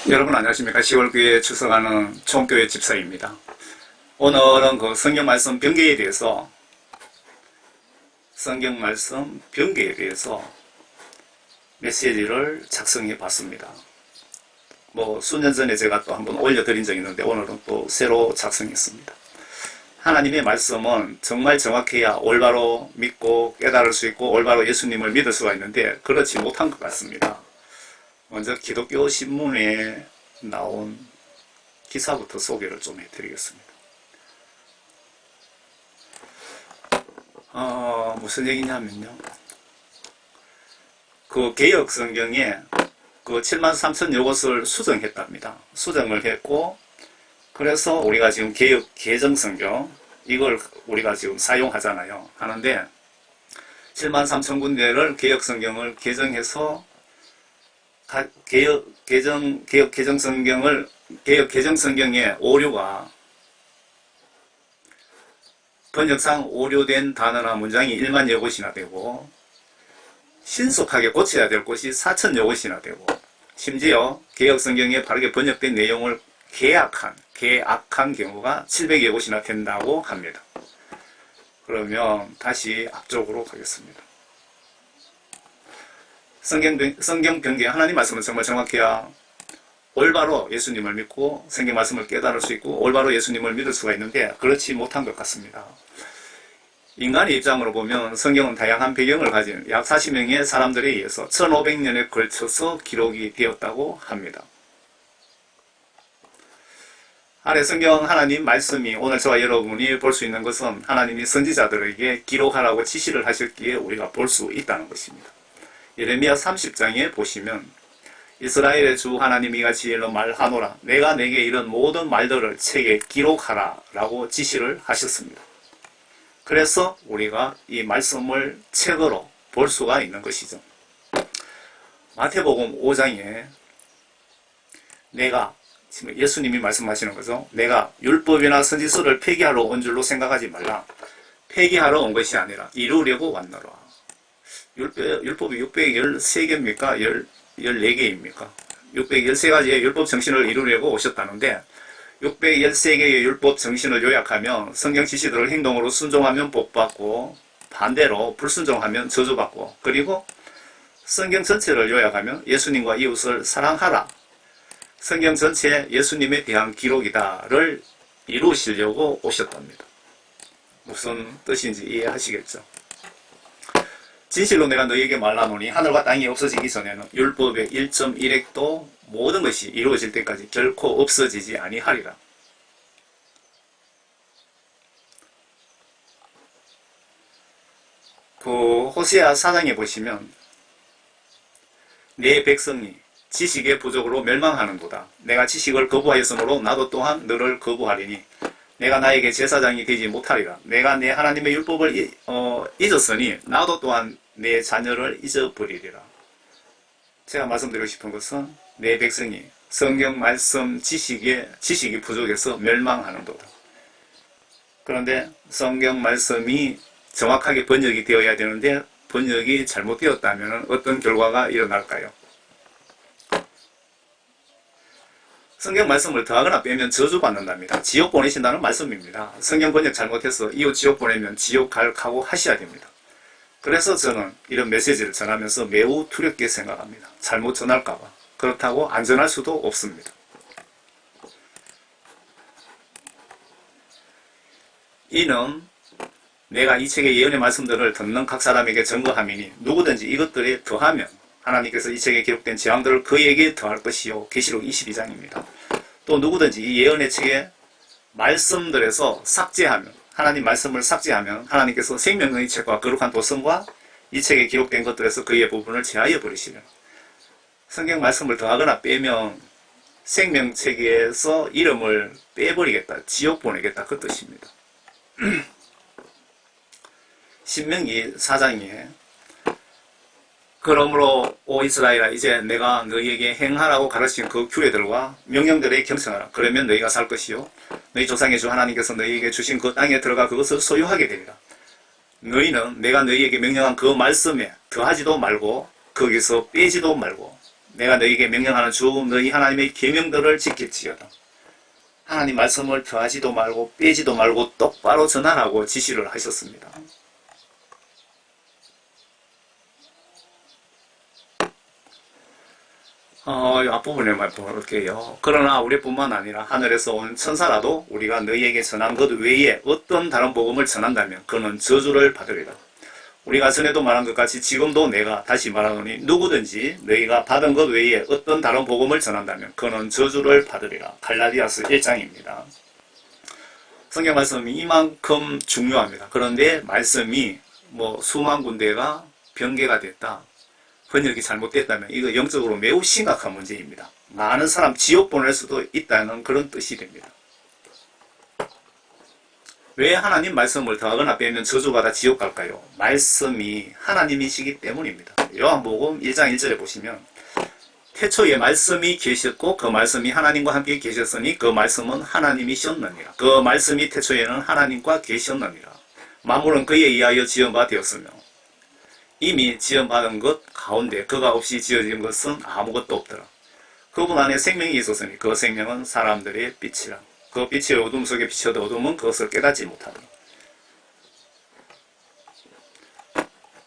여러분 안녕하십니까. 10월 9일에 출석하는 총교회 집사입니다. 오늘은 그 성경 말씀 변개에 대해서 메시지를 작성해 봤습니다. 수년 전에 제가 또 한번 올려드린 적이 있는데 오늘은 또 새로 작성했습니다. 하나님의 말씀은 정말 정확해야 올바로 믿고 깨달을 수 있고 올바로 예수님을 믿을 수가 있는데 그렇지 못한 것 같습니다. 먼저 기독교 신문에 나온 기사부터 소개를 좀 해드리겠습니다. 무슨 얘기냐면요. 그 개혁 성경에 그 73,000여 곳을 수정했답니다. 수정을 했고, 그래서 우리가 지금 개혁 개정 성경, 이걸 우리가 지금 사용하잖아요. 하는데, 73,000군데를 개혁 성경을 개정해서 개혁 개정 성경의 오류가 번역상 오류된 단어나 문장이 1만여 곳이나 되고 신속하게 고쳐야 될 곳이 4,000여 곳이나 되고 심지어 개혁 성경에 바르게 번역된 내용을 개악한 경우가 700여 곳이나 된다고 합니다. 그러면 다시 앞쪽으로 가겠습니다. 성경 변경, 하나님 말씀은 정말 정확해야 올바로 예수님을 믿고 성경 말씀을 깨달을 수 있고 올바로 예수님을 믿을 수가 있는데 그렇지 못한 것 같습니다. 인간의 입장으로 보면 성경은 다양한 배경을 가진 약 40명의 사람들에 의해서 1500년에 걸쳐서 기록이 되었다고 합니다. 아래 성경 하나님 말씀이 오늘 저와 여러분이 볼 수 있는 것은 하나님이 선지자들에게 기록하라고 지시를 하셨기에 우리가 볼 수 있다는 것입니다. 예레미야 30장에 보시면 이스라엘의 주 하나님이 이같이 일러 말하노라 내가 내게 이런 모든 말들을 책에 기록하라 라고 지시를 하셨습니다. 그래서 우리가 이 말씀을 책으로 볼 수가 있는 것이죠. 마태복음 5장에 내가 지금 예수님이 말씀하시는 거죠. 내가 율법이나 선지서를 폐기하러 온 줄로 생각하지 말라. 폐기하러 온 것이 아니라 이루려고 왔노라. 율법이 613개입니까? 14개입니까? 613가지의 율법 정신을 이루려고 오셨다는데 613개의 율법 정신을 요약하면 성경 지시들을 행동으로 순종하면 복받고 반대로 불순종하면 저주받고 그리고 성경 전체를 요약하면 예수님과 이웃을 사랑하라. 성경 전체 예수님에 대한 기록이다를 이루시려고 오셨답니다. 무슨 뜻인지 이해하시겠죠? 진실로 내가 너희에게 말하노니 하늘과 땅이 없어지기 전에는 율법의 1.1획도 모든 것이 이루어질 때까지 결코 없어지지 아니하리라. 그 호세아 4장에 보시면 내 백성이 지식의 부족으로 멸망하는도다. 내가 지식을 거부하였으므로 나도 또한 너를 거부하리니 내가 나에게 제사장이 되지 못하리라. 내가 내 하나님의 율법을 잊었으니 나도 또한 내 자녀를 잊어버리리라. 제가 말씀드리고 싶은 것은 내 백성이 성경 말씀 지식이 부족해서 멸망하는도다. 그런데 성경 말씀이 정확하게 번역이 되어야 되는데 번역이 잘못되었다면 어떤 결과가 일어날까요? 성경 말씀을 더하거나 빼면 저주받는답니다. 지옥 보내신다는 말씀입니다. 성경 번역 잘못해서 이웃 지옥 보내면 지옥 갈 각오 하셔야 됩니다. 그래서 저는 이런 메시지를 전하면서 매우 두렵게 생각합니다. 잘못 전할까봐. 그렇다고 안전할 수도 없습니다. 이는 내가 이 책의 예언의 말씀들을 듣는 각 사람에게 증거함이니 누구든지 이것들에 더하면 하나님께서 이 책에 기록된 재앙들을 그에게 더할 것이요. 계시록 22장입니다. 또 누구든지 이 예언의 책의 말씀들에서 삭제하면 하나님 말씀을 삭제하면 하나님께서 생명의 책과 거룩한 도성과 이 책에 기록된 것들에서 그의 부분을 제하여 버리시면 성경 말씀을 더하거나 빼면 생명책에서 이름을 빼버리겠다. 지옥 보내겠다. 그 뜻입니다. 신명기 4장에 그러므로 오 이스라엘아 이제 내가 너희에게 행하라고 가르친 그 규례들과 명령들에 경청하라. 그러면 너희가 살 것이요 너희 조상의 주 하나님께서 너희에게 주신 그 땅에 들어가 그것을 소유하게 되리라. 너희는 내가 너희에게 명령한 그 말씀에 더하지도 말고 거기서 빼지도 말고 내가 너희에게 명령하는 주 너희 하나님의 계명들을 지킬지어다. 하나님 말씀을 더하지도 말고 빼지도 말고 똑바로 전하라고 지시를 하셨습니다. 이 앞부분에만 볼게요. 그러나 우리뿐만 아니라 하늘에서 온 천사라도 우리가 너희에게 전한 것 외에 어떤 다른 복음을 전한다면 그는 저주를 받으리라. 우리가 전에도 말한 것 같이 지금도 내가 다시 말하노니 누구든지 너희가 받은 것 외에 어떤 다른 복음을 전한다면 그는 저주를 받으리라. 갈라디아서 1장입니다. 성경 말씀이 이만큼 중요합니다. 그런데 말씀이 수만 군데가 변개가 됐다. 번역이 잘못됐다면 이거 영적으로 매우 심각한 문제입니다. 많은 사람 지옥 보낼 수도 있다는 그런 뜻이 됩니다. 왜 하나님 말씀을 더하거나 빼면 저주받아 지옥 갈까요? 말씀이 하나님이시기 때문입니다. 요한복음 1장 1절에 보시면 태초에 말씀이 계셨고 그 말씀이 하나님과 함께 계셨으니 그 말씀은 하나님이셨느니라. 그 말씀이 태초에는 하나님과 계셨느니라. 만물은 그에 의하여 지은 바 되었으며 이미 지음받은 것 가운데 그가 없이 지어진 것은 아무것도 없더라. 그분 안에 생명이 있었으니 그 생명은 사람들의 빛이라. 그 빛이 어둠 속에 비춰도 어둠은 그것을 깨닫지 못하더라.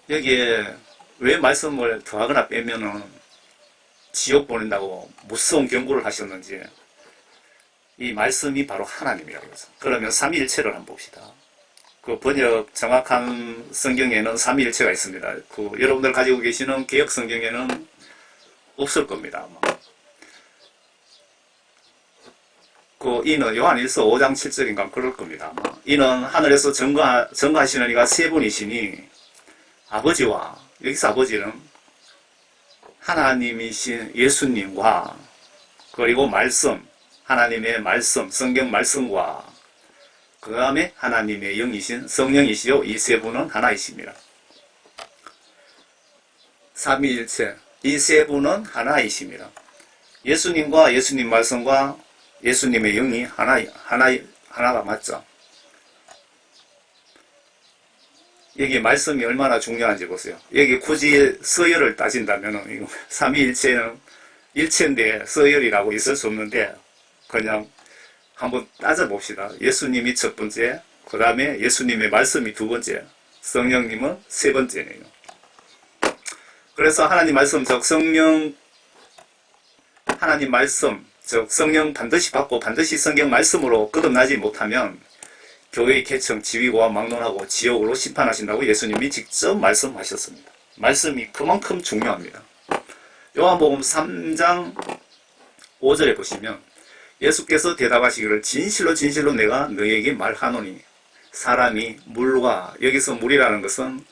여기에 왜 말씀을 더하거나 빼면은 지옥 보낸다고 무서운 경고를 하셨는지, 이 말씀이 바로 하나님이라고 해서. 그러면 삼위일체를 한번 봅시다. 그 번역 정확한 성경에는 삼위일체가 있습니다. 여러분들 가지고 계시는 개역 성경에는 없을 겁니다. 아마. 이는 요한일서 5장 7절인가 그럴 겁니다. 아마. 이는 하늘에서 전거하시는 이가 세 분이시니 아버지와, 여기서 아버지는 하나님이신 예수님과 그리고 말씀, 하나님의 말씀, 성경 말씀과 그 다음에 하나님의 영이신 성령이시요 이 세 분은 하나이십니다. 삼위일체, 이 세 분은 하나이십니다. 예수님과 예수님 말씀과 예수님의 영이 하나가 맞죠. 여기 말씀이 얼마나 중요한지 보세요. 여기 굳이 서열을 따진다면 삼위일체는 일체인데 서열이라고 있을 수 없는데 그냥 한번 따져봅시다. 예수님이 첫 번째, 그 다음에 예수님의 말씀이 두 번째, 성령님은 세 번째네요. 그래서 하나님 말씀, 즉 성령, 하나님 말씀, 즉 성령 반드시 받고 반드시 성경 말씀으로 거듭나지 못하면 교회의 계층, 지위고와 막론하고 지옥으로 심판하신다고 예수님이 직접 말씀하셨습니다. 말씀이 그만큼 중요합니다. 요한복음 3장 5절에 보시면 예수께서 대답하시기를 진실로 진실로 내가 너희에게 말하노니 사람이 물과, 여기서 물이라는 것은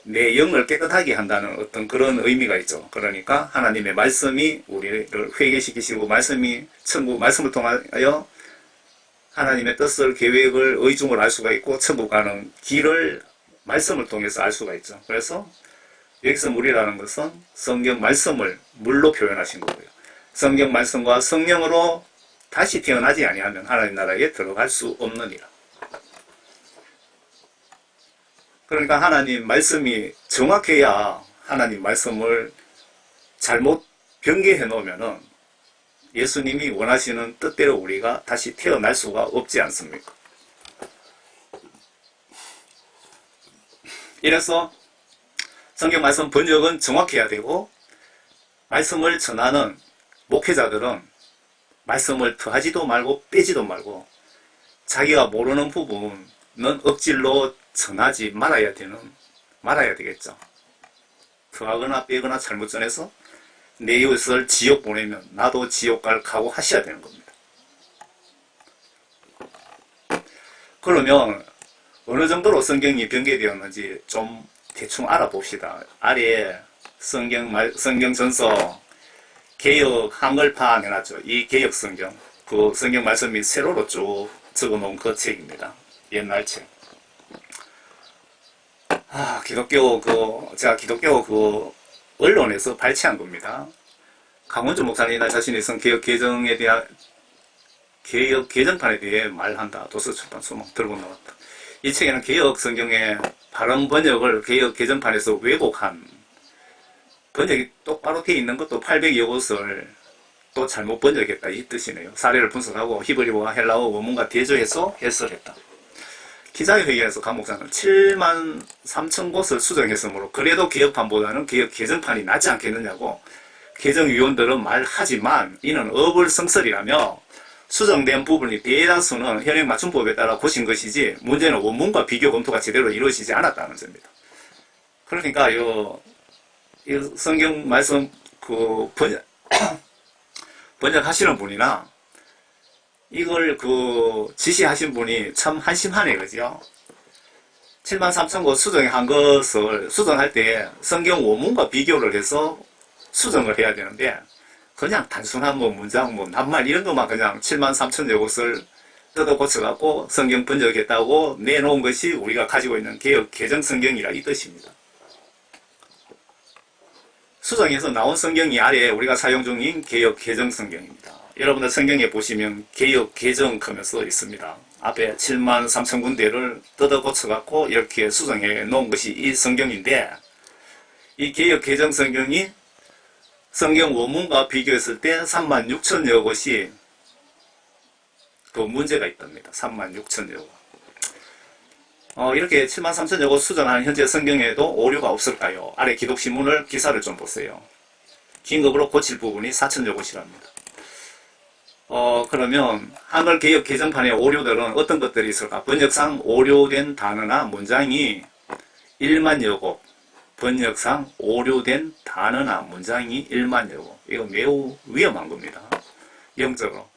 내 영을 깨끗하게 한다는 어떤 그런 의미가 있죠. 그러니까 하나님의 말씀이 우리를 회개시키시고 말씀을 통하여 하나님의 뜻을, 계획을, 의중을 알 수가 있고 천국 가는 길을 말씀을 통해서 알 수가 있죠. 그래서 여기서 물이라는 것은 성경 말씀을 물로 표현하신 거고요. 성경 말씀과 성령으로 다시 태어나지 아니하면 하나님 나라에 들어갈 수 없느니라. 그러니까 하나님 말씀이 정확해야 하나님 말씀을 잘못 변개해 놓으면은 예수님이 원하시는 뜻대로 우리가 다시 태어날 수가 없지 않습니까? 이래서 성경 말씀 번역은 정확해야 되고 말씀을 전하는 목회자들은 말씀을 더하지도 말고 빼지도 말고 자기가 모르는 부분은 억지로 전하지 말아야 되겠죠. 더하거나 빼거나 잘못 전해서 내 이웃을 지옥 보내면 나도 지옥 갈 각오 하셔야 되는 겁니다. 그러면 어느 정도로 성경이 변개되었는지 좀 대충 알아봅시다. 아래에 성경 전서 개역 한글판 해놨죠. 이 개역 성경, 그 성경 말씀이 세로로 쭉 적어놓은 그 책입니다. 옛날 책. 제가 기독교 언론에서 발췌한 겁니다. 강원주 목사님이 자신이 쓴 개역 개정판에 대해 말한다. 도서출판소 들고 나왔다. 이 책에는 개역 성경의 발음 번역을 개역 개정판에서 왜곡한 번역이 똑바로 되어 있는 것도 800여 곳을 또 잘못 번역했다 이 뜻이네요. 사례를 분석하고 히브리어와 헬라어 원문과 대조해서 해설했다. 기자회견에서 강 목사는 7만 3천 곳을 수정했으므로 그래도 개혁판보다는 개혁 개정판이 낫지 않겠느냐고 개정위원들은 말하지만 이는 어불성설이라며 수정된 부분이 대다수는 현행 맞춤법에 따라 고친 것이지 문제는 원문과 비교 검토가 제대로 이루어지지 않았다는 점입니다. 그러니까 이 성경 말씀 번역하시는 분이나 이걸 지시하신 분이 참 한심하네, 그죠? 7만 3천 곳 수정한 것을 수정할 때 성경 원문과 비교를 해서 수정을 해야 되는데 그냥 단순한 문장, 낱말 이런 것만 그냥 7만 3천여 곳을 뜯어 고쳐갖고 성경 번역했다고 내놓은 것이 우리가 가지고 있는 개혁 개정 성경이라 이 뜻입니다. 수정해서 나온 성경이 아래에 우리가 사용 중인 개혁 개정 성경입니다. 여러분들 성경에 보시면 개혁 개정 하면서 있습니다. 앞에 7만 3천 군데를 뜯어 고쳐갖고 이렇게 수정해 놓은 것이 이 성경인데 이 개혁 개정 성경이 성경 원문과 비교했을 때 3만 6천여 곳이 문제가 있답니다. 3만 6천여 곳. 이렇게 7만 3천여 곳 수정하는 현재 성경에도 오류가 없을까요? 아래 기독신문을 기사를 좀 보세요. 긴급으로 고칠 부분이 4천여 곳이랍니다. 그러면 한글 개혁 개정판의 오류들은 어떤 것들이 있을까? 번역상 오류된 단어나 문장이 1만여 곳. 번역상 오류된 단어나 문장이 1만여 곳. 이거 매우 위험한 겁니다. 영적으로.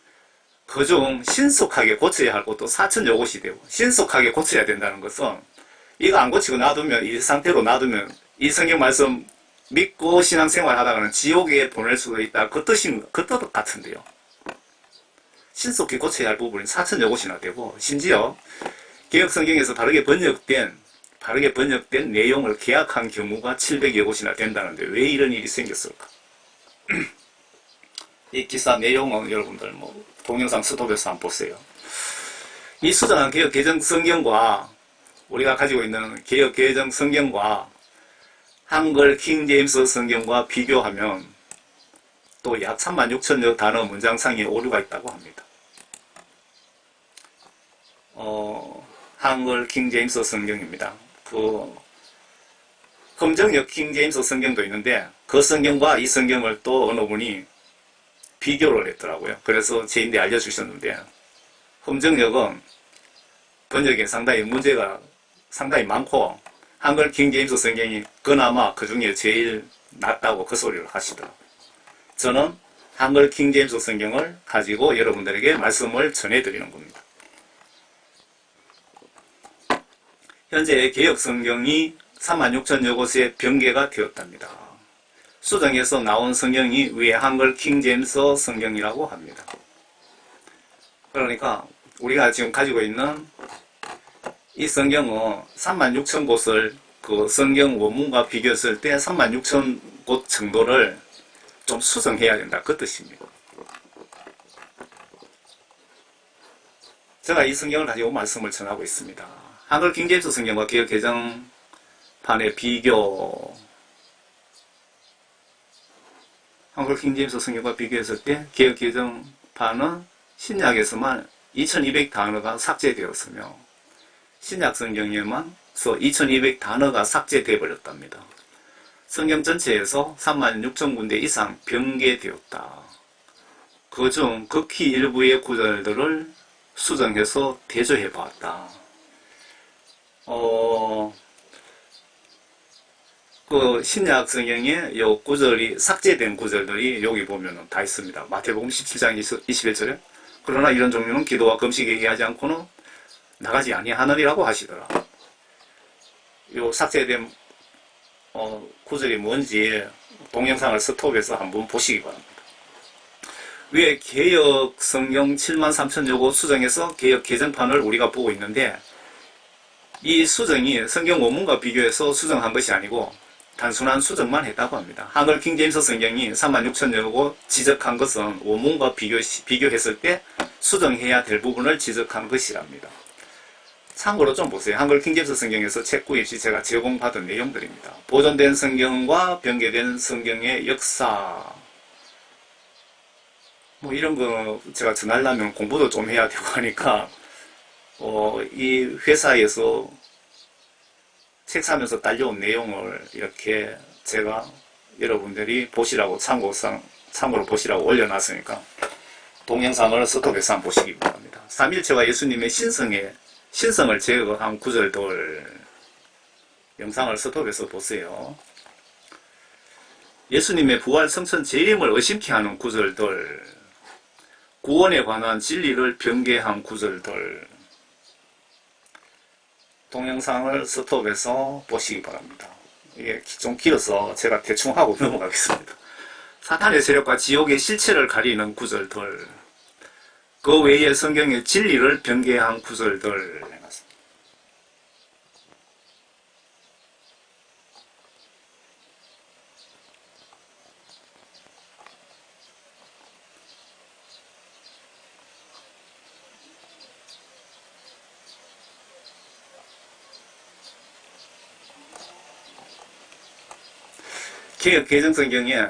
그중 신속하게 고쳐야 할 것도 4천여 곳이 되고 신속하게 고쳐야 된다는 것은 이거 안 고치고 놔두면 이 상태로 놔두면 이 성경 말씀 믿고 신앙생활 하다가는 지옥에 보낼 수도 있다. 그 뜻 같은데요. 신속히 고쳐야 할 부분이 4천여 곳이나 되고 심지어 개혁성경에서 다르게 번역된 내용을 개약한 경우가 700여 곳이나 된다는데 왜 이런 일이 생겼을까? 이 기사 내용은 여러분들 동영상 스톱해서 한번 보세요. 이 수정한 개혁 개정 성경과 우리가 가지고 있는 개혁 개정 성경과 한글 킹 제임스 성경과 비교하면 또 약 3만 6천여 단어 문장상에 오류가 있다고 합니다. 한글 킹 제임스 성경입니다. 검정역 킹 제임스 성경도 있는데 그 성경과 이 성경을 또 어느 분이 비교를 했더라고요. 그래서 제인데 알려주셨는데 검정역은 번역에 상당히 문제가 상당히 많고 한글 킹 제임스 성경이 그나마 그 중에 제일 낫다고 그 소리를 하시더라고요. 저는 한글 킹 제임스 성경을 가지고 여러분들에게 말씀을 전해드리는 겁니다. 현재 개혁 성경이 36,000여 곳에 변개가 되었답니다. 수정해서 나온 성경이 위에 한글 킹 제임스 성경이라고 합니다. 그러니까 우리가 지금 가지고 있는 이 성경은 36,000곳을 그 성경 원문과 비교했을 때 36,000곳 정도를 좀 수정해야 된다. 그 뜻입니다. 제가 이 성경을 가지고 말씀을 전하고 있습니다. 한글 킹 제임스 성경과 개혁 개정판의 비교. 한글 킹 제임스 성경과 비교했을 때 개혁 개정판은 신약에서만 2200 단어가 삭제되었으며 신약 성경에만서 2200 단어가 삭제되어 버렸답니다. 성경 전체에서 36,000군데 이상 변개되었다. 그중 극히 일부의 구절들을 수정해서 대조해 보았다. 그 신약 성경에 요 구절이 삭제된 구절들이 여기 보면은 다 있습니다. 마태복음 17장 21절에 그러나 이런 종류는 기도와 금식 얘기하지 않고는 나가지 아니하느니라고 하시더라. 요 삭제된 구절이 뭔지 동영상을 스톱해서 한번 보시기 바랍니다. 위에 개혁 성경 73,000여 곳 수정해서 개혁 개정판을 우리가 보고 있는데 이 수정이 성경 원문과 비교해서 수정한 것이 아니고 단순한 수정만 했다고 합니다. 한글 킹 제임스 성경이 36,000여 곳 지적한 것은 원문과 비교했을 때 수정해야 될 부분을 지적한 것이랍니다. 참고로 좀 보세요. 한글 킹제임스 성경에서 책 구입 시 제가 제공받은 내용들입니다. 보존된 성경과 변개된 성경의 역사, 뭐 이런 거 제가 전하려면 공부도 좀 해야 되고 하니까 이 회사에서 책 사면서 딸려온 내용을 이렇게 제가 여러분들이 보시라고 참고로 보시라고 올려놨으니까 동영상을 스톱해서 한번 보시기 바랍니다. 삼일체와 예수님의 신성을 제거한 구절들 영상을 스톱해서 보세요. 예수님의 부활 성천 재림을 의심케 하는 구절들, 구원에 관한 진리를 변개한 구절들, 동영상을 스톱해서 보시기 바랍니다. 이게 좀 길어서 제가 대충 하고 넘어가겠습니다. 사탄의 세력과 지옥의 실체를 가리는 구절들, 그 외에 성경의 진리를 변개한 구절들 해놨습니다. 개역 개정 성경에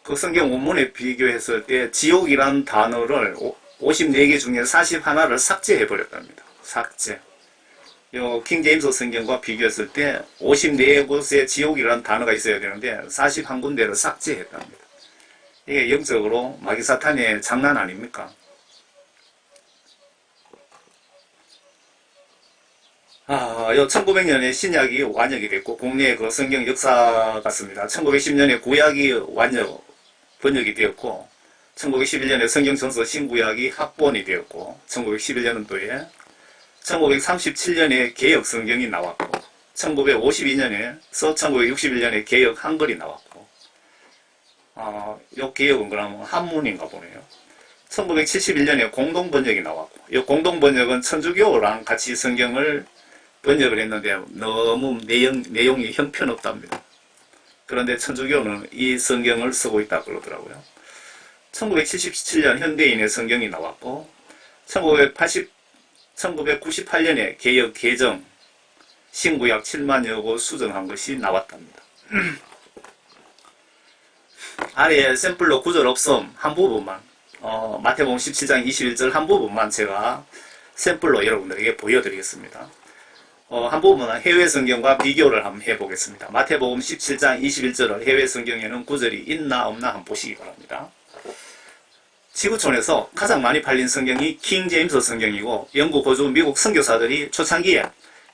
그 성경 원문에 비교했을 때 지옥이란 단어를 54개 중에 41를 삭제해버렸답니다. 삭제. 요 킹제임스 성경과 비교했을 때 54곳에 지옥이라는 단어가 있어야 되는데 41군데를 삭제했답니다. 이게 영적으로 마귀사탄의 장난 아닙니까? 요 1900년에 신약이 완역이 됐고 국내의 그 성경 역사 같습니다. 1910년에 구약이 번역이 되었고 1911년에 성경 전서 신구약이 합본이 되었고 1911년도에 1937년에 개역 성경이 나왔고 1952년에서 1961년에 개역 한글이 나왔고 요 개역은 그러면 한문인가 보네요. 1971년에 공동 번역이 나왔고 이 공동 번역은 천주교랑 같이 성경을 번역을 했는데 너무 내용이 형편없답니다. 그런데 천주교는 이 성경을 쓰고 있다 그러더라고요. 1977년 현대인의 성경이 나왔고 1998년에 개역 개정 신구약 7만여 권 수정한 것이 나왔답니다. 아래에 샘플로 구절 없음 한 부분만 마태복음 17장 21절 한 부분만 제가 샘플로 여러분들에게 보여드리겠습니다. 한 부분은 해외 성경과 비교를 한번 해보겠습니다. 마태복음 17장 21절을 해외 성경에는 구절이 있나 없나 한번 보시기 바랍니다. 지구촌에서 가장 많이 팔린 성경이 킹제임스 성경이고 영국 거주 미국 선교사들이 초창기에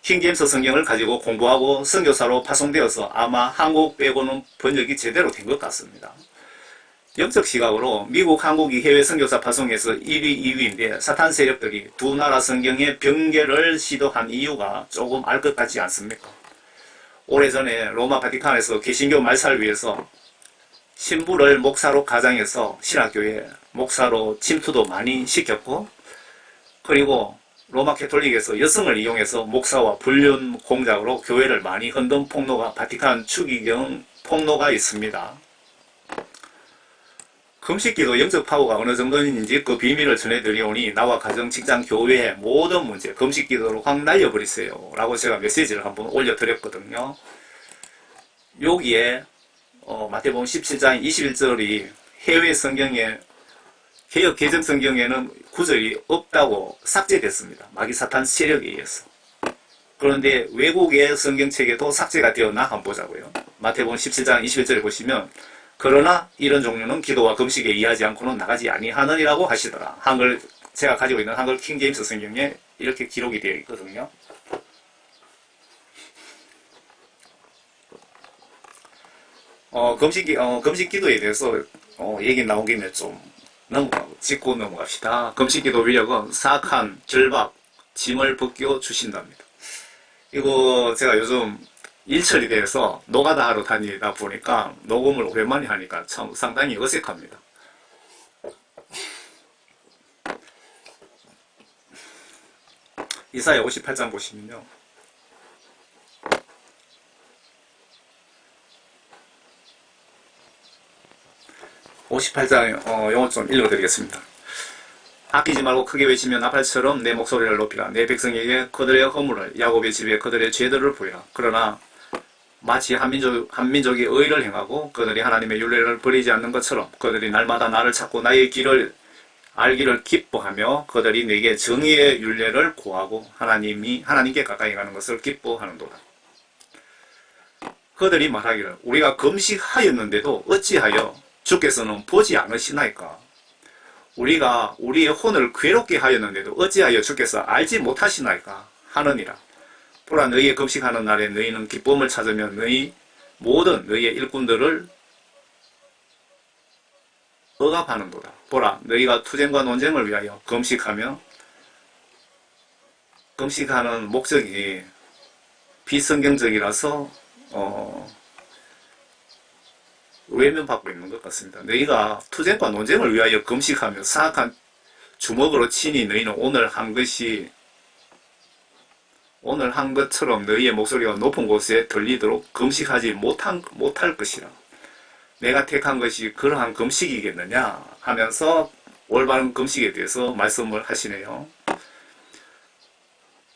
킹제임스 성경을 가지고 공부하고 선교사로 파송되어서 아마 한국 빼고는 번역이 제대로 된 것 같습니다. 영적 시각으로 미국, 한국이 해외 선교사 파송에서 1위, 2위인데 사탄 세력들이 두 나라 성경의 변개를 시도한 이유가 조금 알 것 같지 않습니까? 오래전에 로마 바티칸에서 개신교 말살을 위해서 신부를 목사로 가장해서 신학교에 목사로 침투도 많이 시켰고 그리고 로마 캐톨릭에서 여성을 이용해서 목사와 불륜 공작으로 교회를 많이 흔든 폭로가 바티칸 추기경 폭로가 있습니다. 금식기도 영적 파워가 어느 정도인지 그 비밀을 전해드리오니 나와 가정, 직장, 교회의 모든 문제 금식기도로 확 날려버리세요 라고 제가 메시지를 한번 올려드렸거든요. 여기에 마태복음 17장 21절이 해외 성경에 개역 개정 성경에는 구절이 없다고 삭제됐습니다. 마귀 사탄 세력에 의해서. 그런데 외국의 성경책에도 삭제가 되었나 한번 보자고요. 마태복음 17장 21절에 보시면 그러나 이런 종류는 기도와 금식에 이하지 않고는 나가지 아니하느니라고 하시더라. 한글 제가 가지고 있는 한글 킹제임스 성경에 이렇게 기록이 되어 있거든요. 금식 기도에 대해서 얘기 나온 김에 좀 짚고 넘어갑시다. 금식 기도 위력은 사악한 절박, 짐을 벗겨 주신답니다. 이거 제가 요즘 일처리 돼서 노가다 하러 다니다 보니까 녹음을 오랜만에 하니까 참 상당히 어색합니다. 이사야 58장 보시면요. 58장 영어 좀 읽어드리겠습니다. 아끼지 말고 크게 외치며 나팔처럼 내 목소리를 높이라. 내 백성에게 그들의 허물을, 야곱의 집에 그들의 죄들을 보이라. 그러나 마치 한민족이 의를 행하고 그들이 하나님의 율례를 버리지 않는 것처럼 그들이 날마다 나를 찾고 나의 길을 알기를 기뻐하며 그들이 내게 정의의 율례를 구하고 하나님께 가까이 가는 것을 기뻐하는도다. 그들이 말하기를 우리가 금식하였는데도 어찌하여 주께서는 보지 않으시나이까. 우리가 우리의 혼을 괴롭게 하였는데도 어찌하여 주께서 알지 못하시나이까 하느니라. 보라, 너희의 금식하는 날에 너희는 기쁨을 찾으며 너희의 일꾼들을 억압하는도다. 보라, 너희가 투쟁과 논쟁을 위하여 금식하는 목적이 비성경적이라서 외면받고 있는 것 같습니다. 너희가 투쟁과 논쟁을 위하여 금식하며 사악한 주먹으로 치니 너희는 오늘 한 것처럼 너희의 목소리가 높은 곳에 들리도록 금식하지 못할 것이라. 내가 택한 것이 그러한 금식이겠느냐 하면서 올바른 금식에 대해서 말씀을 하시네요.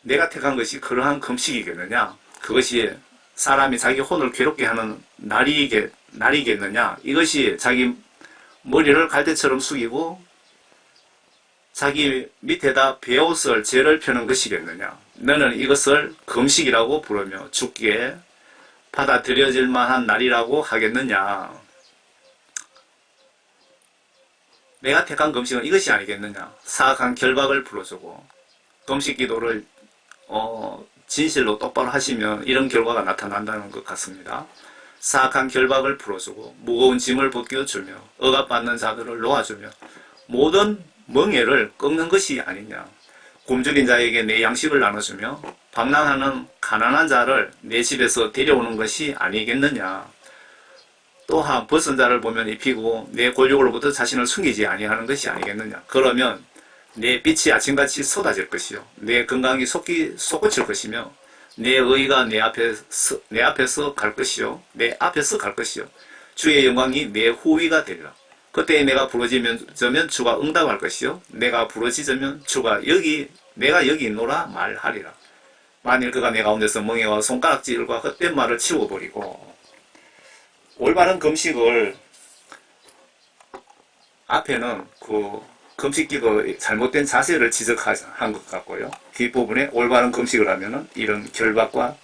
내가 택한 것이 그러한 금식이겠느냐, 그것이 사람이 자기 혼을 괴롭게 하는 날이겠느냐, 이것이 자기 머리를 갈대처럼 숙이고 자기 밑에다 베옷을 재를 펴는 것이겠느냐. 너는 이것을 금식이라고 부르며 주께 받아들여질 만한 날이라고 하겠느냐. 내가 택한 금식은 이것이 아니겠느냐. 사악한 결박을 풀어주고 금식 기도를 진실로 똑바로 하시면 이런 결과가 나타난다는 것 같습니다. 사악한 결박을 풀어주고 무거운 짐을 벗겨주며 억압받는 자들을 놓아주며 모든 멍에를 꺾는 것이 아니냐. 굶주린 자에게 내 양식을 나눠주며 방랑하는 가난한 자를 내 집에서 데려오는 것이 아니겠느냐. 또한 벗은 자를 보면 입히고 내 골육으로부터 자신을 숨기지 아니하는 것이 아니겠느냐. 그러면 내 빛이 아침같이 쏟아질 것이요 내 건강이 솟구칠 것이며 내 의가 내 앞에서 갈 것이요 내 앞에서 갈 것이요 주의 영광이 내 후위가 되리라. 그때 내가 부르짖으면 주가 응답할 것이요 내가 부르짖으면 주가 내가 여기 있노라 말하리라. 만일 그가 내 가운데서 멍에와 손가락질과 헛된 말을 치워버리고. 올바른 금식을 앞에는 금식기도 잘못된 자세를 지적한 것 같고요. 뒷부분에 올바른 금식을 하면은 이런 결박과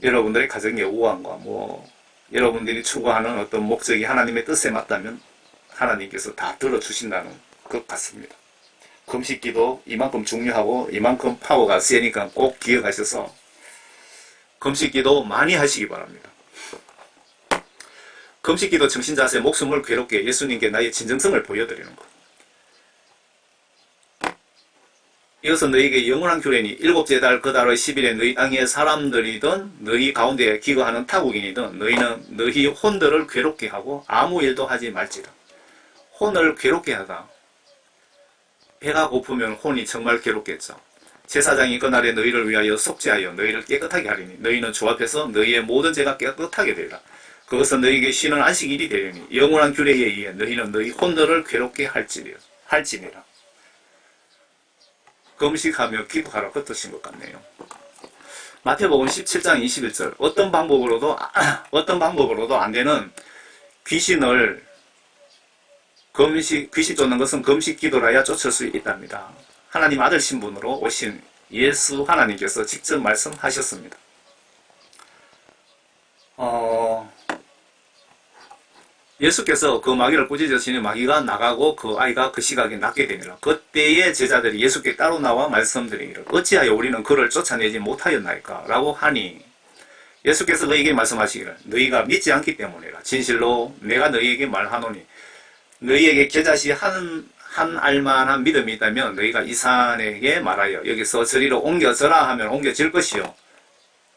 여러분들의 가정의 우환과 여러분들이 추구하는 어떤 목적이 하나님의 뜻에 맞다면 하나님께서 다 들어주신다는 것 같습니다. 금식기도 이만큼 중요하고 이만큼 파워가 세니까 꼭 기억하셔서 금식기도 많이 하시기 바랍니다. 금식기도 정신자세, 목숨을 괴롭게 예수님께 나의 진정성을 보여드리는 것. 이것은 너희에게 영원한 규례니 7째 달 그 달의 10일에 너희 땅의 사람들이든 너희 가운데 기거하는 타국인이든 너희는 너희 혼들을 괴롭게 하고 아무 일도 하지 말지라. 혼을 괴롭게 하다. 배가 고프면 혼이 정말 괴롭겠죠. 제사장이 그날에 너희를 위하여 속죄하여 너희를 깨끗하게 하리니 너희는 주 앞에서 너희의 모든 죄가 깨끗하게 되리라. 그것은 너희에게 쉬는 안식일이 되리니 영원한 규례에 의해 너희는 너희 혼들을 괴롭게 할지니라. 금식하며 기도하라 그 뜻인 것 같네요. 마태복음 17장 21절 어떤 방법으로도 안 되는 귀신 쫓는 것은 금식 기도라야 쫓을 수 있답니다. 하나님 아들 신분으로 오신 예수 하나님께서 직접 말씀하셨습니다. 예수께서 그 마귀를 꾸짖으시니 마귀가 나가고 그 아이가 그 시각에 낫게 되니라. 그때의 제자들이 예수께 따로 나와 말씀드리기를 어찌하여 우리는 그를 쫓아내지 못하였나이까 라고 하니 예수께서 너희에게 말씀하시기를 너희가 믿지 않기 때문이라. 진실로 내가 너희에게 말하노니 너희에게 겨자씨 한 알만한 믿음이 있다면 너희가 이 산에게 말하여 여기서 저리로 옮겨져라 하면 옮겨질 것이요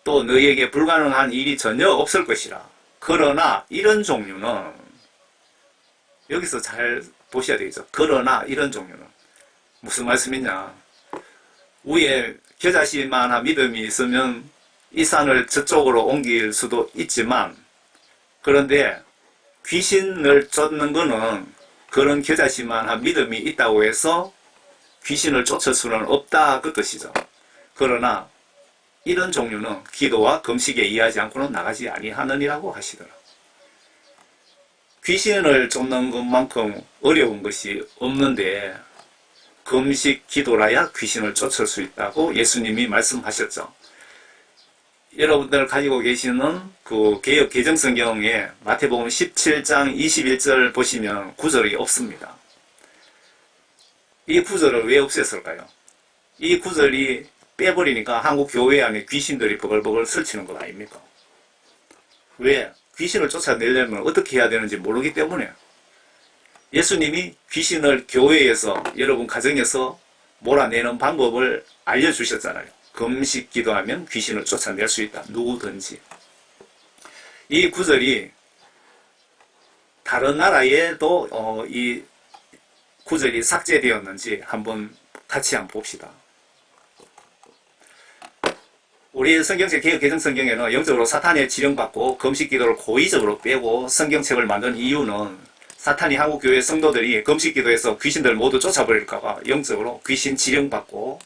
또 너희에게 불가능한 일이 전혀 없을 것이라. 그러나 이런 종류는 여기서 잘 보셔야 되겠죠. 그러나 이런 종류는 무슨 말씀이냐. 위에 겨자씨만한 믿음이 있으면 이 산을 저쪽으로 옮길 수도 있지만 그런데 귀신을 쫓는 거는 그런 겨자씨만한 믿음이 있다고 해서 귀신을 쫓을 수는 없다 그 뜻이죠. 그러나 이런 종류는 기도와 금식에 의하지 않고는 나가지 아니하느니라고 하시더라. 귀신을 쫓는 것만큼 어려운 것이 없는데 금식 기도라야 귀신을 쫓을 수 있다고 예수님이 말씀하셨죠. 여러분들 가지고 계시는 그 개역 개정성경에 마태복음 17장 21절 보시면 구절이 없습니다. 이 구절을 왜 없앴을까요? 이 구절이 빼버리니까 한국 교회 안에 귀신들이 버글버글 설치는 것 아닙니까? 왜? 귀신을 쫓아내려면 어떻게 해야 되는지 모르기 때문에. 예수님이 귀신을 교회에서 여러분 가정에서 몰아내는 방법을 알려주셨잖아요. 금식 기도하면 귀신을 쫓아낼 수 있다. 누구든지. 이 구절이 다른 나라에도 이 구절이 삭제되었는지 한번 같이 한번 봅시다. 우리 성경책 개역 개정 성경에는 영적으로 사탄에 지령받고 금식 기도를 고의적으로 빼고 성경책을 만든 이유는 사탄이 한국교회 성도들이 금식 기도에서 귀신들 모두 쫓아버릴까봐 영적으로 귀신 지령받고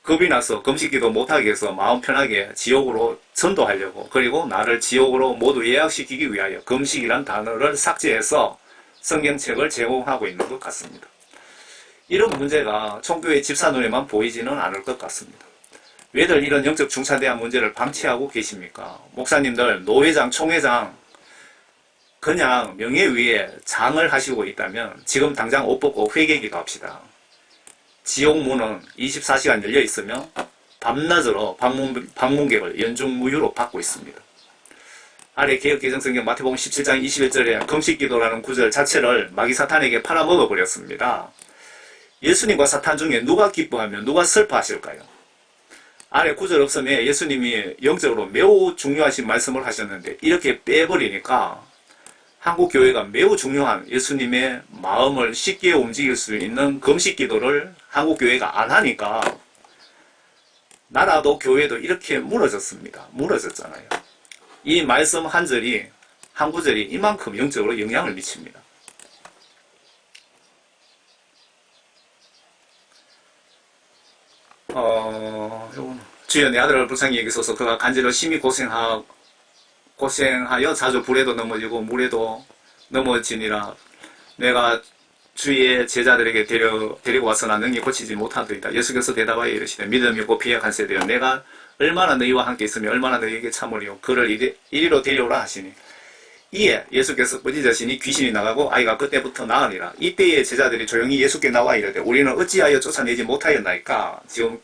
겁이 나서 금식 기도 못하게 해서 마음 편하게 지옥으로 전도하려고, 그리고 나를 지옥으로 모두 예약시키기 위하여 금식이란 단어를 삭제해서 성경책을 제공하고 있는 것 같습니다. 이런 문제가 총교회 집사 눈에만 보이지는 않을 것 같습니다. 왜들 이런 영적 중차대한 문제를 방치하고 계십니까? 목사님들, 노회장, 총회장 그냥 명예 위에 장을 하시고 있다면 지금 당장 옷 벗고 회개기도 합시다. 지옥문은 24시간 열려 있으며 밤낮으로 방문객을 연중무휴로 받고 있습니다. 아래 개역개정성경 마태복음 17장 21절에 금식기도라는 구절 자체를 마귀 사탄에게 팔아먹어버렸습니다. 예수님과 사탄 중에 누가 기뻐하며 누가 슬퍼하실까요? 아래 구절 없음에 예수님이 영적으로 매우 중요하신 말씀을 하셨는데 이렇게 빼버리니까 한국교회가 매우 중요한 예수님의 마음을 쉽게 움직일 수 있는 금식기도를 한국교회가 안 하니까 나라도 교회도 이렇게 무너졌습니다. 무너졌잖아요. 이 말씀 한 절이, 한 구절이 이만큼 영적으로 영향을 미칩니다. 주여 내 아들을 불쌍히 여기소서. 그가 간절히 심히 고생하여 자주 불에도 넘어지고 물에도 넘어지니라. 내가 주의 제자들에게 데리고 와서나 능히 고치지 못하더이다. 예수께서 대답하여 이르시되 믿음이 없고 비약한 세대여, 내가 얼마나 너희와 함께 있으며 얼마나 너희에게 참으리요. 그를 이리로 데려오라 하시니, 이에 예수께서 부짖으시니 귀신이 나가고 아이가 그때부터 나으니라. 이때에 제자들이 조용히 예수께 나와 이르되 우리는 어찌하여 쫓아내지 못하였나이까. 지금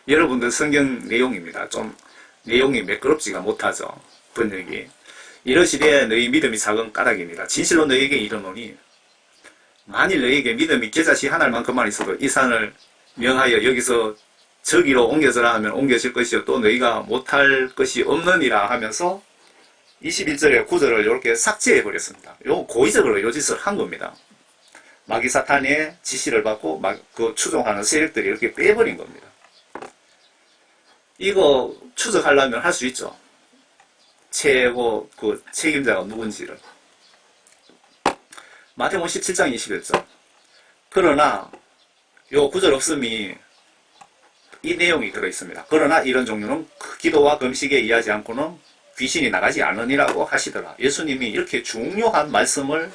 여러분들 성경 내용입니다. 좀 내용이 매끄럽지가 못하죠. 번역이. 이러시되 너희 믿음이 작은 까닭입니다. 진실로 너희에게 이르노니 만일 너희에게 믿음이 겨자씨 한 알만큼만 있어도 이 산을 명하여 여기서 저기로 옮겨져라 하면 옮겨질 것이요 또 너희가 못할 것이 없느니라 하면서 21절의 구절을 이렇게 삭제해버렸습니다. 요 고의적으로 요 짓을 한 겁니다. 마귀 사탄의 지시를 받고 그 추종하는 세력들이 이렇게 빼버린 겁니다. 이거 추적하려면 할 수 있죠. 최고 그 책임자가 누군지를. 마태복음 17장 21절. 그러나 요 구절 없음이 이 내용이 들어있습니다. 그러나 이런 종류는 기도와 금식에 의하지 않고는 귀신이 나가지 않으니라고 하시더라. 예수님이 이렇게 중요한 말씀을,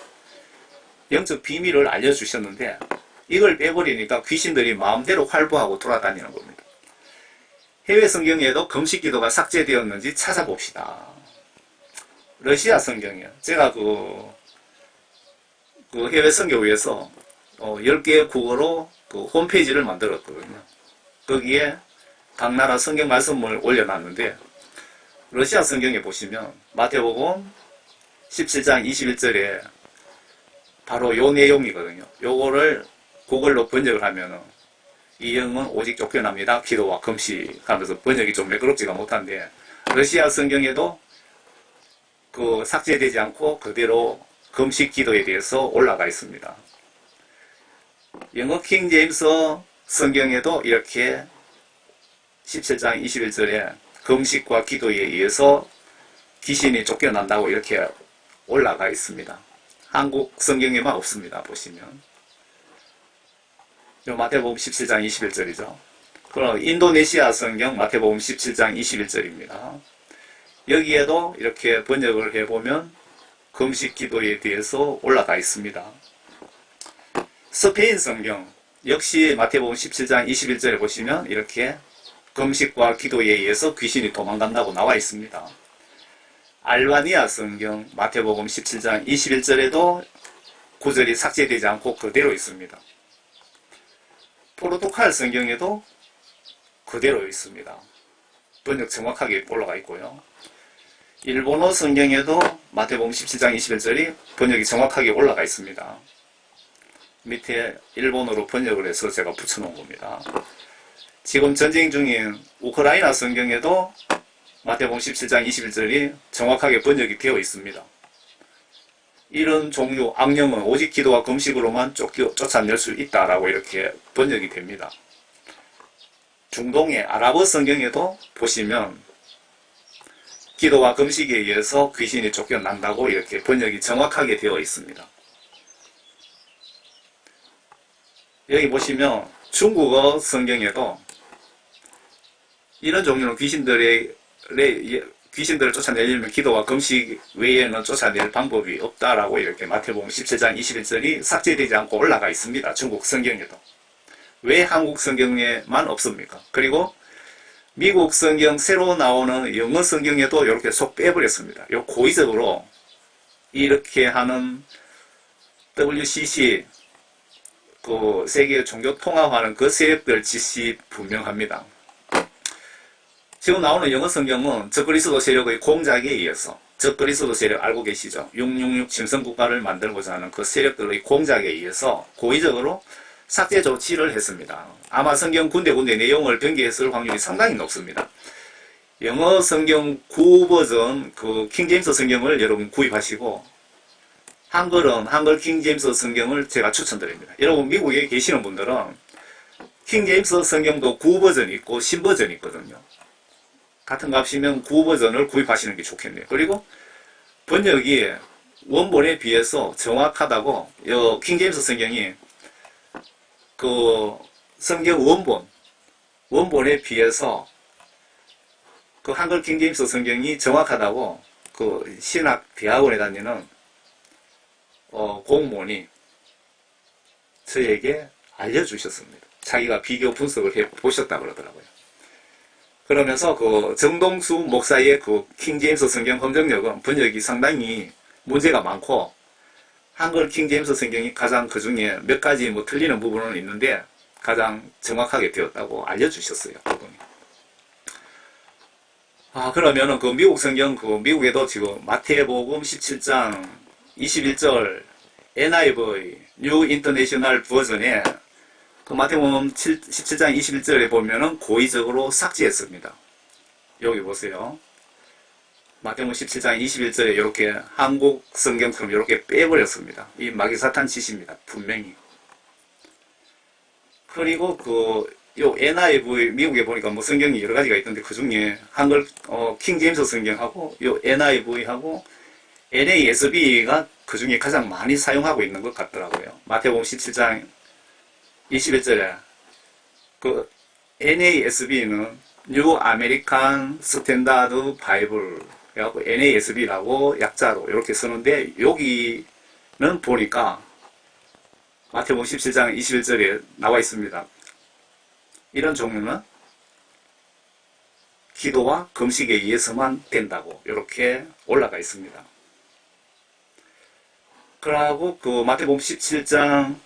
영적 비밀을 알려주셨는데 이걸 빼버리니까 귀신들이 마음대로 활보하고 돌아다니는 겁니다. 해외 성경에도 금식 기도가 삭제되었는지 찾아봅시다. 러시아 성경이요. 제가 그 해외 선교회에서 10개의 국어로 그 홈페이지를 만들었거든요. 거기에 각 나라 성경 말씀을 올려놨는데 러시아 성경에 보시면 마태복음 17장 21절에 바로 요 내용이거든요. 요거를 그걸로 번역을 하면은 이 영은 오직 쫓겨납니다. 기도와 금식 하면서 번역이 좀 매끄럽지가 못한데 러시아 성경에도 그 삭제되지 않고 그대로 금식 기도에 대해서 올라가 있습니다. 영어 킹 제임스 성경에도 이렇게 17장 21절에 금식과 기도에 의해서 귀신이 쫓겨난다고 이렇게 올라가 있습니다. 한국 성경에만 없습니다. 보시면 요 마태복음 17장 21절이죠. 그럼 인도네시아 성경 마태복음 17장 21절입니다. 여기에도 이렇게 번역을 해보면 금식 기도에 대해서 올라가 있습니다. 스페인 성경 역시 마태복음 17장 21절에 보시면 이렇게 금식과 기도에 의해서 귀신이 도망간다고 나와 있습니다. 알바니아 성경 마태복음 17장 21절에도 구절이 삭제되지 않고 그대로 있습니다. 포르투갈 성경에도 그대로 있습니다. 번역 정확하게 올라가 있고요. 일본어 성경에도 마태복음 17장 21절이 번역이 정확하게 올라가 있습니다. 밑에 일본어로 번역을 해서 제가 붙여놓은 겁니다. 지금 전쟁 중인 우크라이나 성경에도 마태복음 17장 21절이 정확하게 번역이 되어 있습니다. 이런 종류 악령은 오직 기도와 금식으로만 쫓아낼 수 있다라고 이렇게 번역이 됩니다. 중동의 아랍어 성경에도 보시면 기도와 금식에 의해서 귀신이 쫓겨난다고 이렇게 번역이 정확하게 되어 있습니다. 여기 보시면 중국어 성경에도 이런 종류는 귀신들을 쫓아내려면 기도와 금식 외에는 쫓아낼 방법이 없다라고 이렇게 마태복음 17장 21절이 삭제되지 않고 올라가 있습니다. 중국 성경에도. 왜 한국 성경에만 없습니까? 그리고 미국 성경 새로 나오는 영어 성경에도 이렇게 속 빼버렸습니다. 요 고의적으로 이렇게 하는 WCC 그 세계 종교 통합하는 그 세력들 짓이 분명합니다. 지금 나오는 영어 성경은 적그리스도 세력의 공작에 의해서 적그리스도 세력 알고 계시죠? 666 침성국가를 만들고자 하는 그 세력들의 공작에 의해서 고의적으로 삭제 조치를 했습니다. 아마 성경 군데군데 내용을 변개했을 확률이 상당히 높습니다. 영어 성경 구버전 그 킹제임스 성경을 여러분 구입하시고 한글은 한글 킹제임스 성경을 제가 추천드립니다. 여러분 미국에 계시는 분들은 킹제임스 성경도 구버전이 있고 신버전이 있거든요. 같은 값이면 구버전을 구입하시는 게 좋겠네요. 그리고 번역이 원본에 비해서 정확하다고 이 킹제임스 성경이 그 성경 원본에 비해서 그 한글 킹제임스 성경이 정확하다고 그 신학 대학원에 다니는 공무원이 저에게 알려주셨습니다. 자기가 비교 분석을 해 보셨다 그러더라고요. 그러면서 그 정동수 목사의 그 킹제임스 성경 검정력은 번역이 상당히 문제가 많고 한글 킹제임스 성경이 가장 그 중에 몇 가지 뭐 틀리는 부분은 있는데 가장 정확하게 되었다고 알려주셨어요. 그분이. 그러면은 그 미국 성경 그 미국에도 지금 마태복음 17장 21절 NIV 뉴 인터내셔널 버전에 그 마태복음 17장 21절에 보면은 고의적으로 삭제했습니다. 여기 보세요. 마태복음 17장 21절에 이렇게 한국 성경처럼 이렇게 빼버렸습니다. 이 마귀사탄 짓입니다. 분명히. 그리고 요 NIV 미국에 보니까 뭐 성경이 여러 가지가 있던데 그 중에 한글 킹제임스 성경하고 요 NIV하고 NASB가 그 중에 가장 많이 사용하고 있는 것 같더라고요. 마태복음 17장 21절에 그 NASB는 뉴 아메리칸 스탠다드 바이블 그래갖고 NASB라고 약자로 이렇게 쓰는데 여기는 보니까 마태복음 17장 21절에 나와 있습니다. 이런 종류는 기도와 금식에 의해서만 된다고 이렇게 올라가 있습니다. 그러고 그 마태복음 17장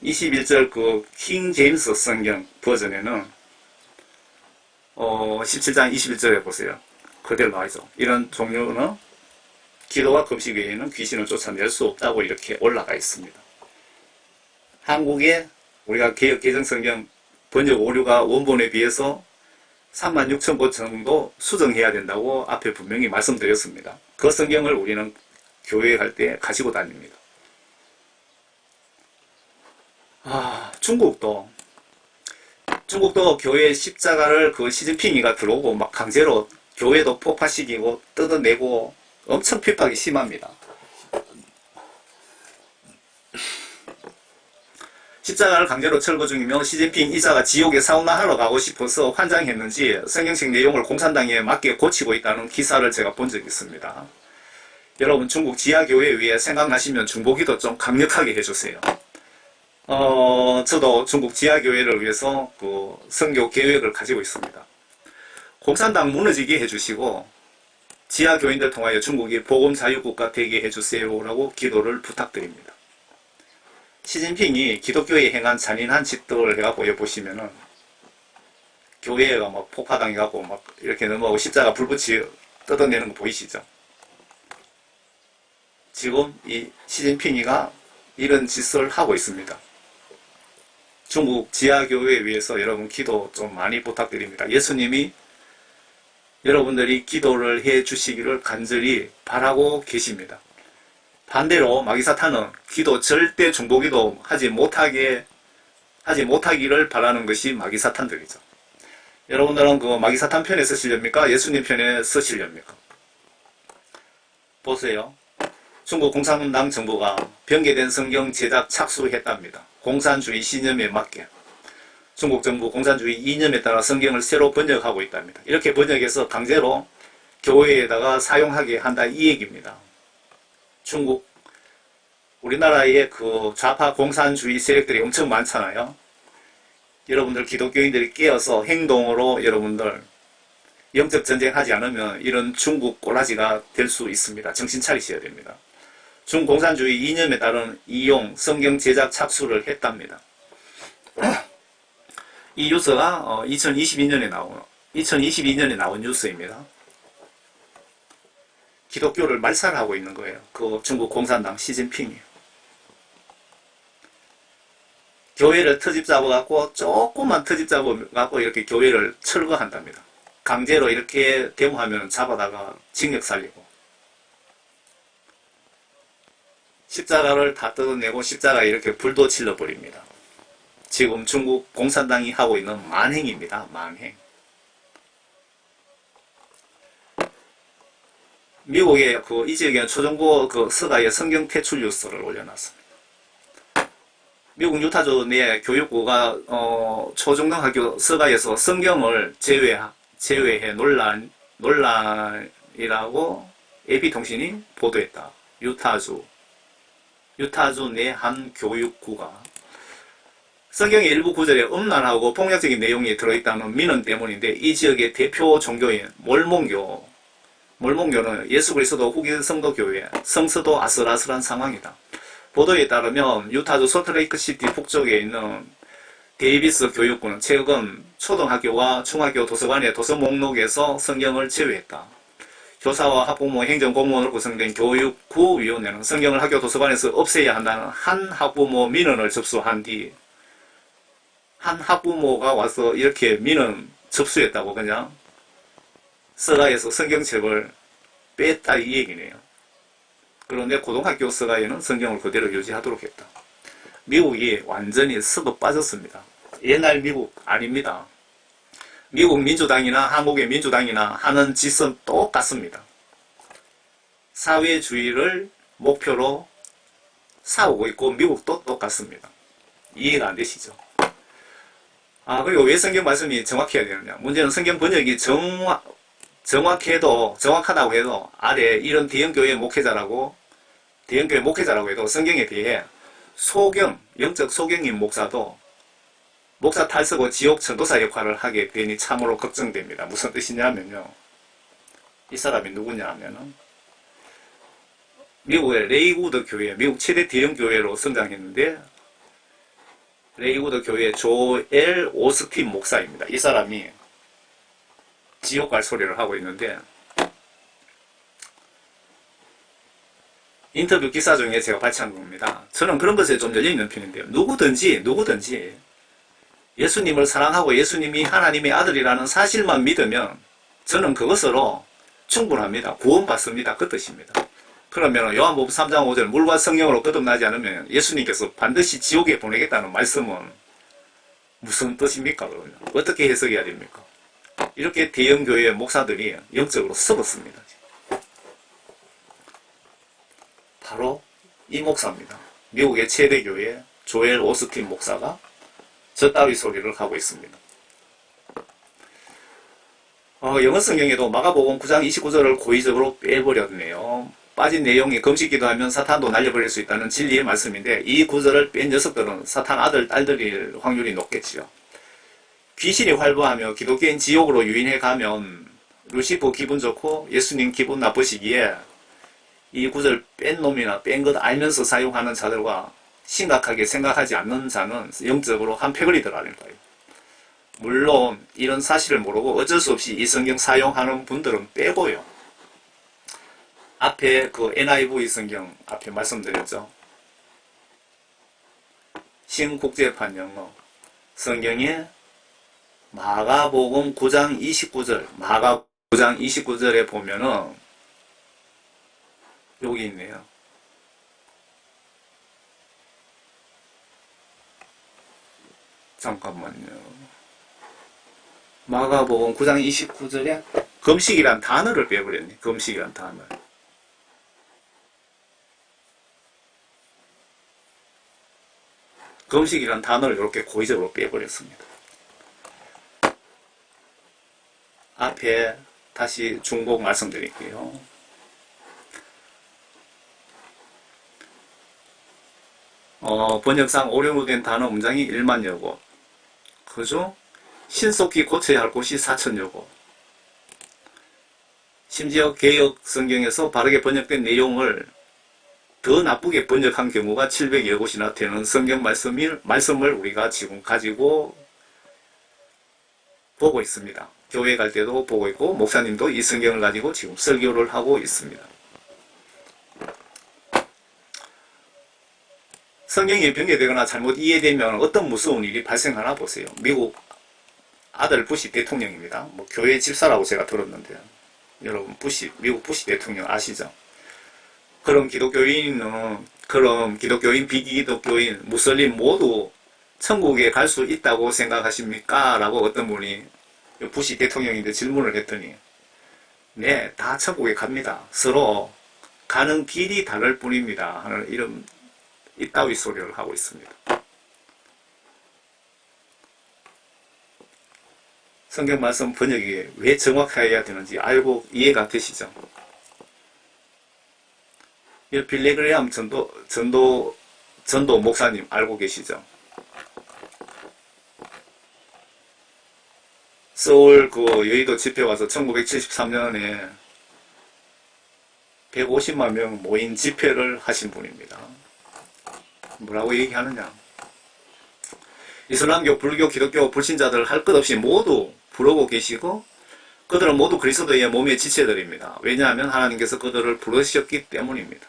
21절 그 킹 제임스 성경 버전에는 17장 21절에 보세요. 그대로 나와있죠. 이런 종류는 기도와 금식 외에는 귀신을 쫓아낼 수 없다고 이렇게 올라가 있습니다. 한국에 우리가 개역 개정 성경 번역 오류가 원본에 비해서 36,000권 정도 수정해야 된다고 앞에 분명히 말씀드렸습니다. 그 성경을 우리는 교회에 갈 때 가지고 다닙니다. 중국도 교회 십자가를 그 시진핑이가 들어오고 막 강제로 교회도 폭파시키고 뜯어내고 엄청 핍박이 심합니다. 십자가를 강제로 철거 중이며 시진핑 이사가 지옥에 사우나하러 가고 싶어서 환장했는지 성경책 내용을 공산당에 맞게 고치고 있다는 기사를 제가 본 적이 있습니다. 여러분 중국 지하교회 위에 생각나시면 중보기도 좀 강력하게 해주세요. 저도 중국 지하교회를 위해서 그 선교 계획을 가지고 있습니다. 공산당 무너지게 해주시고 지하교인들 통하여 중국이 복음자유국가 되게 해주세요라고 기도를 부탁드립니다. 시진핑이 기독교에 행한 잔인한 짓들을 해가 보여보시면은 교회가 막 폭파당해가고 막 이렇게 넘어가고 십자가 불붙이 뜯어내는 거 보이시죠? 지금 이 시진핑이가 이런 짓을 하고 있습니다. 중국 지하교회에 위해서 여러분 기도 좀 많이 부탁드립니다. 예수님이 여러분들이 기도를 해 주시기를 간절히 바라고 계십니다. 반대로 마귀사탄은 기도 절대 중보기도 하지 못하기를 바라는 것이 마귀사탄들이죠. 여러분들은 그 마귀사탄 편에 서시렵니까? 예수님 편에 서시렵니까? 보세요. 중국 공산당 정부가 변개된 성경 제작 착수했답니다. 공산주의 신념에 맞게. 중국 정부 공산주의 이념에 따라 성경을 새로 번역하고 있답니다. 이렇게 번역해서 강제로 교회에다가 사용하게 한다 이 얘기입니다. 중국, 우리나라에 그 좌파 공산주의 세력들이 엄청 많잖아요. 여러분들 기독교인들이 깨어서 행동으로 여러분들 영적 전쟁하지 않으면 이런 중국 꼬라지가 될 수 있습니다. 정신 차리셔야 됩니다. 중공산주의 이념에 따른 이용 성경 제작 착수를 했답니다. 이 뉴스가 2022년에 나온 뉴스입니다. 기독교를 말살하고 있는 거예요. 그 중국 공산당 시진핑이. 교회를 트집 잡아갖고 조금만 트집 잡아갖고 이렇게 교회를 철거한답니다. 강제로 이렇게 데모하면 잡아다가 징역 살리고. 십자가를 다 뜯어내고 십자가 이렇게 불도 질러버립니다. 지금 중국 공산당이 하고 있는 만행입니다. 만행. 미국의 이 지역에는 초중고 서가에 성경 퇴출 뉴스를 올려놨습니다. 미국 유타주 내 교육부가 초중등학교 서가에서 성경을 제외해 논란이라고 AP통신이 보도했다. 유타주 내 한 교육구가 성경의 일부 구절에 음란하고 폭력적인 내용이 들어있다는 민원 때문인데 이 지역의 대표 종교인 몰몬교는 예수 그리스도 후기 성도교회 성서도 아슬아슬한 상황이다. 보도에 따르면 유타주 솔트레이크시티 북쪽에 있는 데이비스 교육부는 최근 초등학교와 중학교 도서관의 도서 목록에서 성경을 제외했다. 교사와 학부모, 행정공무원으로 구성된 교육구위원회는 성경을 학교 도서관에서 없애야 한다는 한 학부모 민원을 접수한 뒤 한 학부모가 와서 이렇게 민원 접수했다고 그냥 서가에서 성경책을 뺐다 이 얘기네요. 그런데 고등학교 서가에는 성경을 그대로 유지하도록 했다. 미국이 완전히 썩어 빠졌습니다. 옛날 미국 아닙니다. 미국 민주당이나 한국의 민주당이나 하는 짓은 똑같습니다. 사회주의를 목표로 싸우고 있고 미국도 똑같습니다. 이해가 안 되시죠? 그리고 왜 성경 말씀이 정확해야 되느냐? 문제는 성경 번역이 정확하다고 해도 아래 이런 대형교회 목회자라고 해도 성경에 비해 영적 소경인 목사도 목사 탈서고 지옥 전도사 역할을 하게 되니 참으로 걱정됩니다. 무슨 뜻이냐면요. 이 사람이 누구냐 하면은 미국의 레이우드 교회, 미국 최대 대형 교회로 성장했는데 레이우드 교회 조엘 오스틴 목사입니다. 이 사람이 지옥 갈 소리를 하고 있는데 인터뷰 기사 중에 제가 발췌한 겁니다. 저는 그런 것에 좀 열려있는 편인데요. 누구든지 예수님을 사랑하고 예수님이 하나님의 아들이라는 사실만 믿으면 저는 그것으로 충분합니다. 구원받습니다. 그 뜻입니다. 그러면 요한복음 3장 5절 물과 성령으로 거듭나지 않으면 예수님께서 반드시 지옥에 보내겠다는 말씀은 무슨 뜻입니까? 그러면 어떻게 해석해야 됩니까? 이렇게 대형교회 목사들이 영적으로 썩었습니다. 바로 이 목사입니다. 미국의 최대 교회 조엘 오스틴 목사가 저 따위 소리를 하고 있습니다. 영어 성경에도 마가복음 9장 29절을 고의적으로 빼버렸네요. 빠진 내용이 금식 기도하면 사탄도 날려버릴 수 있다는 진리의 말씀인데 이 구절을 뺀 녀석들은 사탄 아들, 딸들일 확률이 높겠지요. 귀신이 활보하며 기독교인 지옥으로 유인해 가면 루시퍼 기분 좋고 예수님 기분 나쁘시기에 이 구절 뺀 놈이나 뺀 것 알면서 사용하는 자들과 심각하게 생각하지 않는 자는 영적으로 한 팩을 들어가는 거예요. 물론 이런 사실을 모르고 어쩔 수 없이 이 성경 사용하는 분들은 빼고요. 앞에 그 NIV 성경 앞에 말씀드렸죠. 신국제판 영어 성경에 마가복음 9장 29절 마가 9장 29절에 보면은 여기 있네요. 잠깐만요. 마가복음 9장 29절에 금식이란 단어를 빼버렸네. 금식이란 단어. 금식이란 단어를 이렇게 고의적으로 빼버렸습니다. 앞에 다시 중복 말씀드릴게요. 번역상 오류로 된 단어 문장이 1만여 곳. 그죠? 신속히 고쳐야 할 곳이 4천여 곳. 심지어 개역 성경에서 바르게 번역된 내용을 더 나쁘게 번역한 경우가 700여 곳이나 되는 성경 말씀을 우리가 지금 가지고 보고 있습니다. 교회 갈 때도 보고 있고 목사님도 이 성경을 가지고 지금 설교를 하고 있습니다. 성경이 변개되거나 잘못 이해되면 어떤 무서운 일이 발생하나 보세요. 미국 아들 부시 대통령입니다. 뭐 교회 집사라고 제가 들었는데요. 여러분 미국 부시 대통령 아시죠? 그럼 기독교인, 비기독교인, 무슬림 모두 천국에 갈 수 있다고 생각하십니까? 라고 어떤 분이 부시 대통령인데 질문을 했더니 네, 다 천국에 갑니다. 서로 가는 길이 다를 뿐입니다. 하는 이런 이따위 소리를 하고 있습니다. 성경 말씀 번역이 왜 정확해야 되는지 알고 이해가 되시죠? 이 빌리그레암 전도 목사님 알고 계시죠? 서울 여의도 집회 와서 1973년에 150만 명 모인 집회를 하신 분입니다. 뭐라고 얘기하느냐? 이슬람교, 불교, 기독교, 불신자들 할 것 없이 모두 부르고 계시고 그들은 모두 그리스도의 몸의 지체들입니다. 왜냐하면 하나님께서 그들을 부르셨기 때문입니다.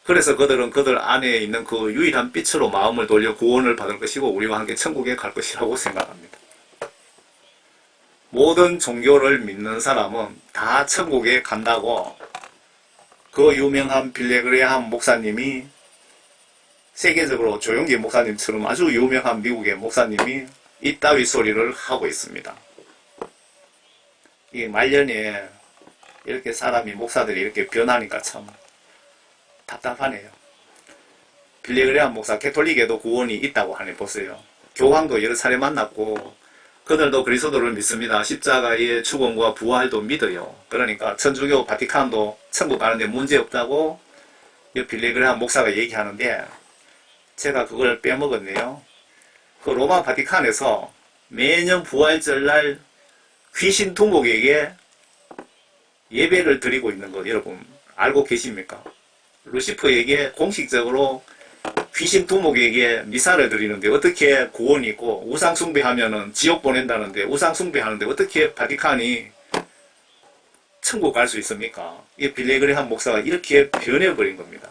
그래서 그들은 그들 안에 있는 그 유일한 빛으로 마음을 돌려 구원을 받을 것이고 우리와 함께 천국에 갈 것이라고 생각합니다. 모든 종교를 믿는 사람은 다 천국에 간다고 그 유명한 빌리그레암 목사님이 세계적으로 조용기 목사님처럼 아주 유명한 미국의 목사님이 이따위 소리를 하고 있습니다. 이 말년에 이렇게 목사들이 이렇게 변하니까 참 답답하네요. 빌리그레암 목사 캐톨릭에도 구원이 있다고 하네 보세요. 교황도 여러 차례 만났고 그들도 그리스도를 믿습니다. 십자가의 죽음과 부활도 믿어요. 그러니까 천주교 바티칸도 천국 가는데 문제없다고 빌리그레암 목사가 얘기하는데 제가 그걸 빼먹었네요. 그 로마 바티칸에서 매년 부활절날 귀신 두목에게 예배를 드리고 있는 거 여러분 알고 계십니까? 루시퍼에게 공식적으로 귀신 두목에게 미사를 드리는데 어떻게 구원이 있고 우상 숭배하면은 지옥 보낸다는데 우상 숭배하는데 어떻게 바티칸이 천국 갈 수 있습니까? 이 빌리그레암 목사가 이렇게 변해버린 겁니다.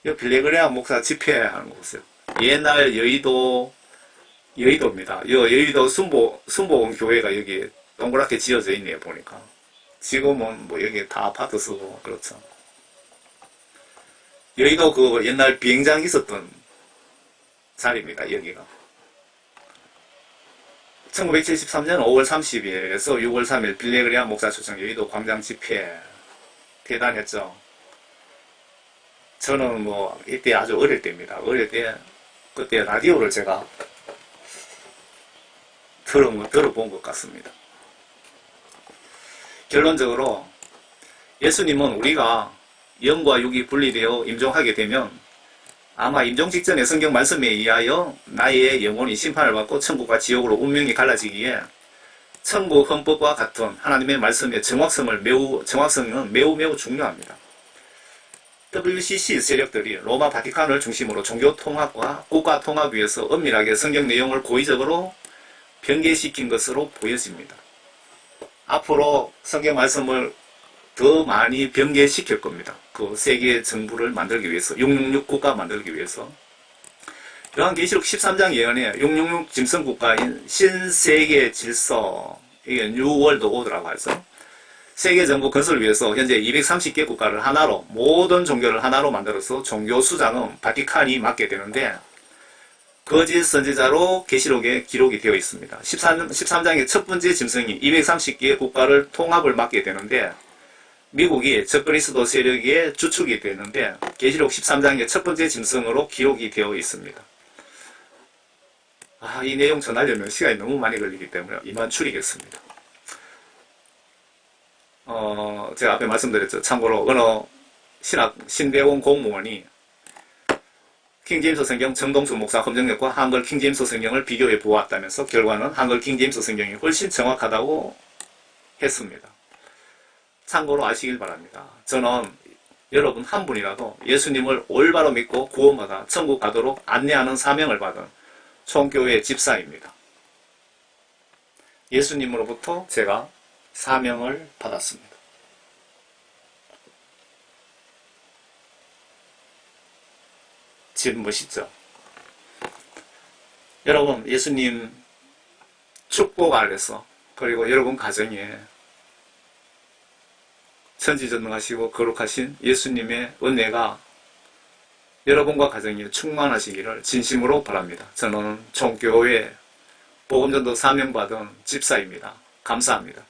이 빌리그레암 목사 집회하는 거 보세요. 옛날 여의도입니다. 여의도 순복음 교회가 여기 동그랗게 지어져 있네요, 보니까. 지금은 뭐 여기 다 아파트 쓰고 그렇죠. 여의도 옛날 비행장 있었던 자리입니다, 여기가. 1973년 5월 30일에서 6월 3일 빌리그레암 목사 초청 여의도 광장 집회 대단했죠. 저는 뭐 이때 아주 어릴 때입니다. 어릴 때 그때 라디오를 제가 들어본 것 같습니다. 결론적으로 예수님은 우리가 영과 육이 분리되어 임종하게 되면 아마 임종 직전의 성경 말씀에 의하여 나의 영혼이 심판을 받고 천국과 지옥으로 운명이 갈라지기에 천국 헌법과 같은 하나님의 말씀의 정확성은 매우 중요합니다. WCC 세력들이 로마 바티칸을 중심으로 종교 통합과 국가 통합 위해서 엄밀하게 성경 내용을 고의적으로 변개시킨 것으로 보여집니다. 앞으로 성경 말씀을 더 많이 변개시킬 겁니다. 그 세계 정부를 만들기 위해서, 666 국가 만들기 위해서. 요한계시록 13장 예언에 666 짐승 국가인 신세계 질서, 이게 뉴월드 오드라고 하죠. 세계 정부 건설을 위해서 현재 230개 국가를 하나로, 모든 종교를 하나로 만들어서 종교 수장은 바티칸이 맡게 되는데, 거짓 선지자로 계시록에 기록이 되어 있습니다. 13장의 첫 번째 짐승이 230개의 국가를 통합을 맡게 되는데, 미국이 적그리스도 세력의 주축이 되는데 계시록 13장의 첫 번째 짐승으로 기록이 되어 있습니다. 이 내용 전하려면 시간이 너무 많이 걸리기 때문에 이만 줄이겠습니다. 제가 앞에 말씀드렸죠. 참고로 어느 신대원 공무원이 킹제임스 성경 정동수 목사 검정역과 한글 킹제임스 성경을 비교해 보았다면서 결과는 한글 킹제임스 성경이 훨씬 정확하다고 했습니다. 참고로 아시길 바랍니다. 저는 여러분 한 분이라도 예수님을 올바로 믿고 구원받아 천국 가도록 안내하는 사명을 받은 총교회 집사입니다. 예수님으로부터 제가 사명을 받았습니다. 지금 멋있죠? 여러분 예수님 축복 아래서 그리고 여러분 가정에 천지전능하시고 거룩하신 예수님의 은혜가 여러분과 가정에 충만하시기를 진심으로 바랍니다. 저는 총교회 복음전도 사명받은 집사입니다. 감사합니다.